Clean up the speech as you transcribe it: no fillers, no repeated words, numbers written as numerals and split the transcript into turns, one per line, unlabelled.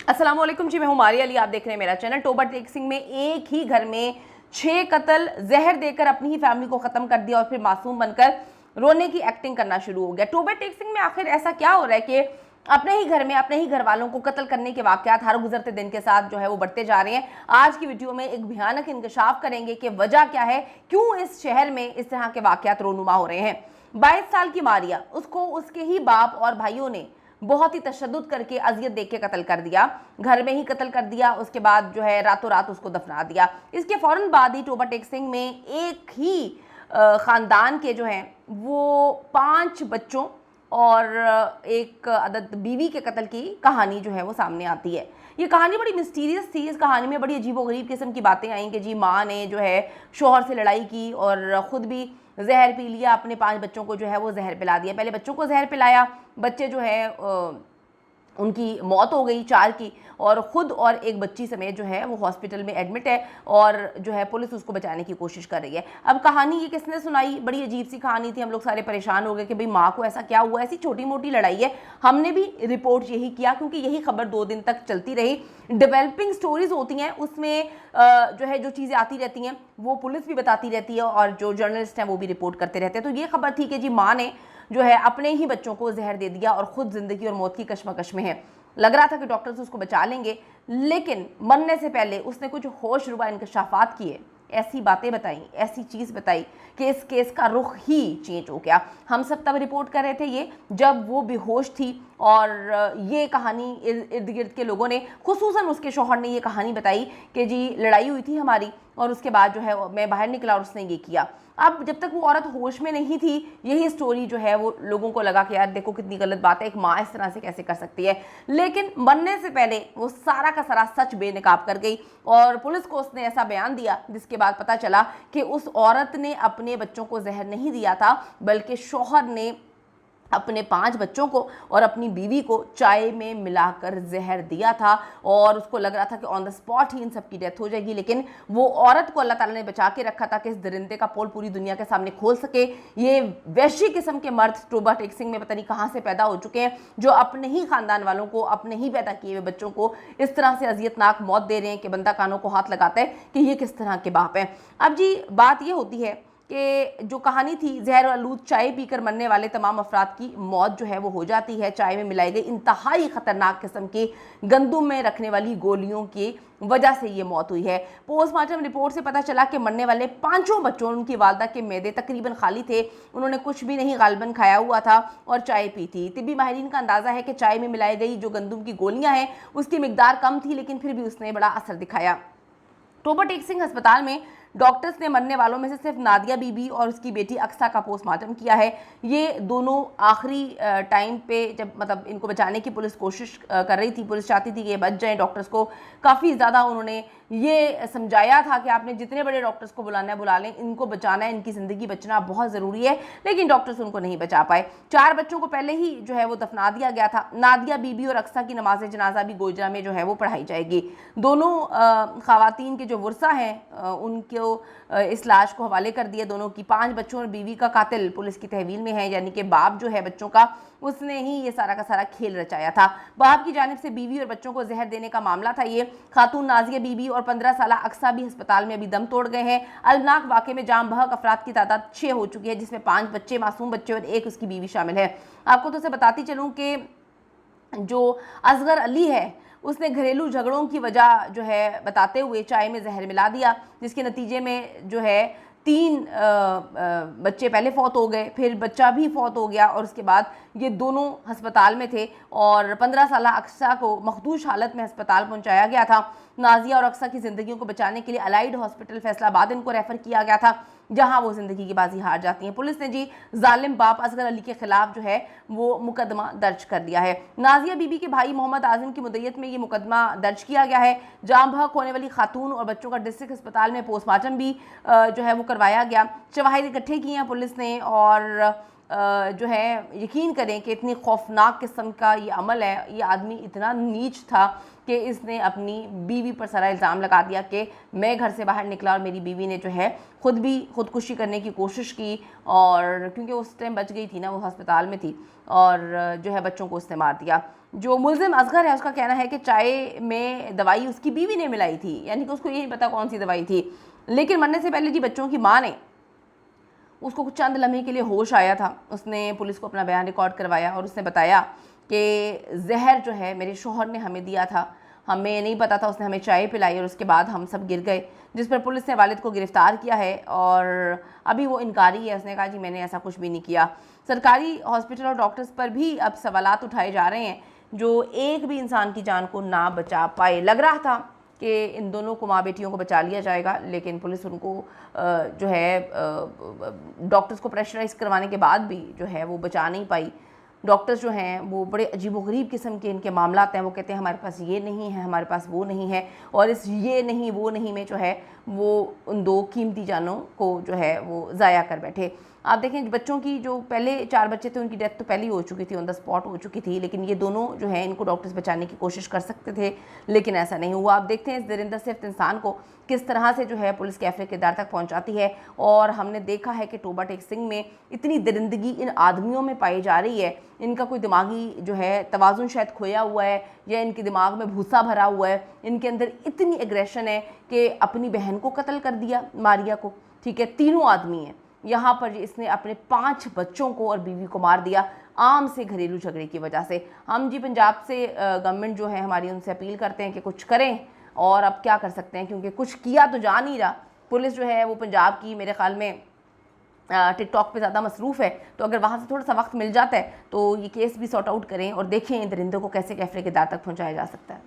अस्सलाम वालेकुम जी, मैं हूं मारिया अली। आप देख रहे हैं मेरा चैनल। टोबा टेक सिंह में एक ही घर में 6 कत्ल, जहर देकर अपनी ही फैमिली को खत्म कर दिया और फिर मासूम बनकर रोने की एक्टिंग करना शुरू हो गया। टोबा टेक सिंह में आखिर ऐसा क्या हो रहा है कि अपने ही घर में अपने ही घर वालों को कत्ल करने के वाकयात हर गुजरते दिन के साथ जो है वो बढ़ते जा रहे हैं। आज की वीडियो में एक भयानक इंकशाफ करेंगे कि वजह क्या है, क्यों इस शहर में इस तरह के वाकयात रोनुमा हो रहे हैं। 22 साल की मारिया, उसको उसके ही बाप और भाइयों ने बहुत ही तशद्दुद करके अजियत देख के कत्ल कर दिया, घर में ही कत्ल कर दिया। उसके बाद जो है रातों रात उसको दफना दिया। इसके फौरन बाद ही टोबा टेक सिंह में एक ही ख़ानदान के जो हैं वो 5 बच्चों और एक अदद बीवी के कत्ल की कहानी जो है वो सामने आती है। ये कहानी बड़ी मिस्टीरियस थी। इस कहानी में बड़ी अजीबोगरीब किस्म की बातें आई कि जी माँ ने जो है शोहर से लड़ाई की और ख़ुद भी जहर पी लिया, अपने 5 बच्चों को जो है वो जहर पिला दिया। पहले बच्चों को जहर पिलाया, बच्चे जो है उनकी मौत हो गई 4 की, और ख़ुद और एक बच्ची समेत जो है वो हॉस्पिटल में एडमिट है और जो है पुलिस उसको बचाने की कोशिश कर रही है। अब कहानी ये किसने सुनाई, बड़ी अजीब सी कहानी थी। हम लोग सारे परेशान हो गए कि भाई माँ को ऐसा क्या हुआ, ऐसी छोटी मोटी लड़ाई है। हमने भी रिपोर्ट यही किया क्योंकि यही खबर 2 दिन तक चलती रही। डेवलपिंग स्टोरीज होती हैं, उसमें जो है जो चीज़ें आती रहती हैं वो पुलिस भी बताती रहती है और जो जर्नलिस्ट हैं वो भी रिपोर्ट करते रहते हैं। तो ये खबर थी कि जी माँ ने जो है अपने ही बच्चों को जहर दे दिया और ख़ुद ज़िंदगी और मौत की कश्मकश में है। लग रहा था कि डॉक्टर्स उसको बचा लेंगे, लेकिन मरने से पहले उसने कुछ होश रुबा इंकशाफात किए, ऐसी बातें बताई, ऐसी चीज़ बताई कि इस केस का रुख ही चेंज हो गया। हम सब तब रिपोर्ट कर रहे थे ये जब वो बेहोश थी और ये कहानी इर्द गिर्द के लोगों ने, खुसूसन उसके शौहर ने ये कहानी बताई कि जी लड़ाई हुई थी हमारी और उसके बाद जो है मैं बाहर निकला और उसने ये किया। अब जब तक वो औरत होश में नहीं थी, यही स्टोरी जो है वो लोगों को लगा कि यार देखो कितनी गलत बात है, एक माँ इस तरह से कैसे कर सकती है। लेकिन मरने से पहले वो सारा का सारा सच बेनकाब कर गई और पुलिस को उसने ऐसा बयान दिया जिसके बाद पता चला कि उस औरत ने अपने बच्चों को जहर नहीं दिया था, बल्कि शौहर ने अपने 5 बच्चों को और अपनी बीवी को चाय में मिलाकर जहर दिया था और उसको लग रहा था कि ऑन द स्पॉट ही इन सब की डेथ हो जाएगी। लेकिन वो औरत को अल्लाह ताला ने बचा के रखा था कि इस दरिंदे का पोल पूरी दुनिया के सामने खोल सके। ये वैश्य किस्म के मर्द टोबा टेक सिंह में पता नहीं कहाँ से पैदा हो चुके हैं, जो अपने ही ख़ानदान वालों को, अपने ही पैदा किए हुए बच्चों को इस तरह से अजियतनाक मौत दे रहे हैं कि बंदा कानों को हाथ लगाता है कि ये किस तरह के बाप हैं। अब जी बात ये होती है कि जो कहानी थी, जहर आलूद चाय पीकर मरने वाले तमाम अफराद की मौत जो है वो हो जाती है चाय में मिलाई गई इंतहाई ख़तरनाक किस्म की गंदुम में रखने वाली गोलियों की वजह से ये मौत हुई है। पोस्टमार्टम रिपोर्ट से पता चला कि मरने वाले 5 बच्चों, उनकी वालदा के मैदे तकरीबन खाली थे, उन्होंने कुछ भी नहीं गालबन खाया हुआ था और चाय पी थी। तिब्बी माहिरीन का अंदाज़ा है कि चाय में मिलाई गई जो गंदुम की गोलियाँ हैं उसकी मिकदार कम थी, लेकिन फिर भी उसने बड़ा असर दिखाया। टोबा टेक सिंह अस्पताल में डॉक्टर्स ने मरने वालों में से सिर्फ नादिया बीबी और उसकी बेटी अक्सा का पोस्टमार्टम किया है। ये दोनों आखिरी टाइम पे जब मतलब इनको बचाने की पुलिस कोशिश कर रही थी, पुलिस चाहती थी कि ये बच जाएं, डॉक्टर्स को काफ़ी ज़्यादा उन्होंने ये समझाया था कि आपने जितने बड़े डॉक्टर्स को बुलाना है बुला लें, इनको बचाना है, इनकी ज़िंदगी बचना बहुत ज़रूरी है, लेकिन डॉक्टर्स उनको नहीं बचा पाए। 4 बच्चों को पहले ही जो है वो दफना दिया गया था। नादिया बीबी और अक्सा की नमाज जनाजा भी गोजरा में जो है वो पढ़ाई जाएगी। दोनों ख़वातीन के जो वर्सा हैं उनको इस लाश को हवाले कर दिया। दोनों की 5 बच्चों और बीवी का कातिल पुलिस की तहवील में है, यानी कि बाप जो है बच्चों का, उसने ही ये सारा का सारा खेल रचाया था। बाप की जानिब से बीवी और बच्चों को जहर देने का मामला था ये। खातून नाजिया बीबी और 15 साल अक्सा भी अस्पताल में अभी दम तोड़ गए हैं। अलनाक वाक़े में जाम बहक अफराद की तादाद 6 हो चुकी है, जिसमें 5 बच्चे, मासूम बच्चे और एक उसकी बीवी शामिल है। आपको तो से बताती चलूँ कि जो असगर अली है उसने घरेलू झगड़ों की वजह जो है बताते हुए चाय में जहर मिला दिया, जिसके नतीजे में जो है 3 बच्चे पहले फौत हो गए, फिर बच्चा भी फौत हो गया और उसके बाद ये दोनों अस्पताल में थे और 15 साल अक्सा को मखदूश हालत में अस्पताल पहुंचाया गया था। नाजिया और अक्सा की ज़िंदगियों को बचाने के लिए अलाइड हॉस्पिटल फैसलाबाद इनको रेफ़र किया गया था, जहां वो ज़िंदगी की बाजी हार जाती हैं। पुलिस ने जी जालिम बाप असगर अली के खिलाफ जो है वो मुकदमा दर्ज कर दिया है। नाजिया बीबी के भाई मोहम्मद आज़म की मुद्दत में ये मुकदमा दर्ज किया गया है। जाम बहक होने वाली खातून और बच्चों का डिस्ट्रिक्ट अस्पताल में पोस्टमार्टम भी जो है वो करवाया गया। शवाहिद इकट्ठे किए हैं पुलिस ने और जो है यकीन करें कि इतनी खौफनाक किस्म का ये अमल है। ये आदमी इतना नीच था कि इसने अपनी बीवी पर सारा इल्ज़ाम लगा दिया कि मैं घर से बाहर निकला और मेरी बीवी ने जो है ख़ुद भी ख़ुदकुशी करने की कोशिश की, और क्योंकि उस टाइम बच गई थी ना, वो अस्पताल में थी, और जो है बच्चों को उसने मार दिया। जो मुलजिम असगर है उसका कहना है कि चाय में दवाई उसकी बीवी ने मिलाई थी, यानी कि उसको ये नहीं पता कौन सी दवाई थी। लेकिन मरने से पहले जी बच्चों की माँ ने उसको कुछ चंद लम्हे के लिए होश आया था, उसने पुलिस को अपना बयान रिकॉर्ड करवाया और उसने बताया कि जहर जो है मेरे शौहर ने हमें दिया था, हमें नहीं पता था, उसने हमें चाय पिलाई और उसके बाद हम सब गिर गए। जिस पर पुलिस ने वालिद को गिरफ़्तार किया है और अभी वो इनकारी है, उसने कहा जी मैंने ऐसा कुछ भी नहीं किया। सरकारी हॉस्पिटल और डॉक्टर्स पर भी अब सवालात उठाए जा रहे हैं, जो एक भी इंसान की जान को ना बचा पाए। लग रहा था कि इन दोनों को, माँ बेटियों को, बचा लिया जाएगा, लेकिन पुलिस उनको जो है डॉक्टर्स को प्रेशराइज़ करवाने के बाद भी जो है वो बचा नहीं पाई। डॉक्टर्स जो हैं वो बड़े अजीबोगरीब किस्म के इनके मामलात हैं, वो कहते हैं हमारे पास ये नहीं है, हमारे पास वो नहीं है, और इस ये नहीं वो नहीं में जो है वो उन दो कीमती जानों को जो है वो ज़ाया कर बैठे। आप देखें बच्चों की जो पहले 4 बच्चे थे उनकी डेथ तो पहले ही हो चुकी थी, ऑन द स्पॉट हो चुकी थी, लेकिन ये दोनों जो है इनको डॉक्टर्स बचाने की कोशिश कर सकते थे, लेकिन ऐसा नहीं हुआ। आप देखते हैं इस दरिंदा सिर्फ इंसान को किस तरह से जो है पुलिस कैफे किरदार तक पहुंचाती है, और हमने देखा है कि टोबा टेक सिंह में इतनी दरिंदगी इन आदमियों में पाई जा रही है, इनका कोई दिमागी जो है तवाज़ुन शायद खोया हुआ है, या इनके दिमाग में भूसा भरा हुआ है, इनके अंदर इतनी एग्रेशन है कि अपनी बहन को कत्ल कर दिया, मारिया को, ठीक है, तीनों आदमी हैं यहाँ पर, इसने अपने 5 बच्चों को और बीवी को मार दिया आम से घरेलू झगड़े की वजह से। हम जी पंजाब से गवर्नमेंट जो है हमारी उनसे अपील करते हैं कि कुछ करें, और अब क्या कर सकते हैं क्योंकि कुछ किया तो जा नहीं रहा। पुलिस जो है वो पंजाब की मेरे ख्याल में टिकटॉक पे ज़्यादा मसरूफ़ है, तो अगर वहाँ से थोड़ा सा वक्त मिल जाता है तो ये केस भी सॉर्ट आउट करें और देखें दरिंदों को कैसे कैफरे के दार तक पहुँचाया जा सकता है।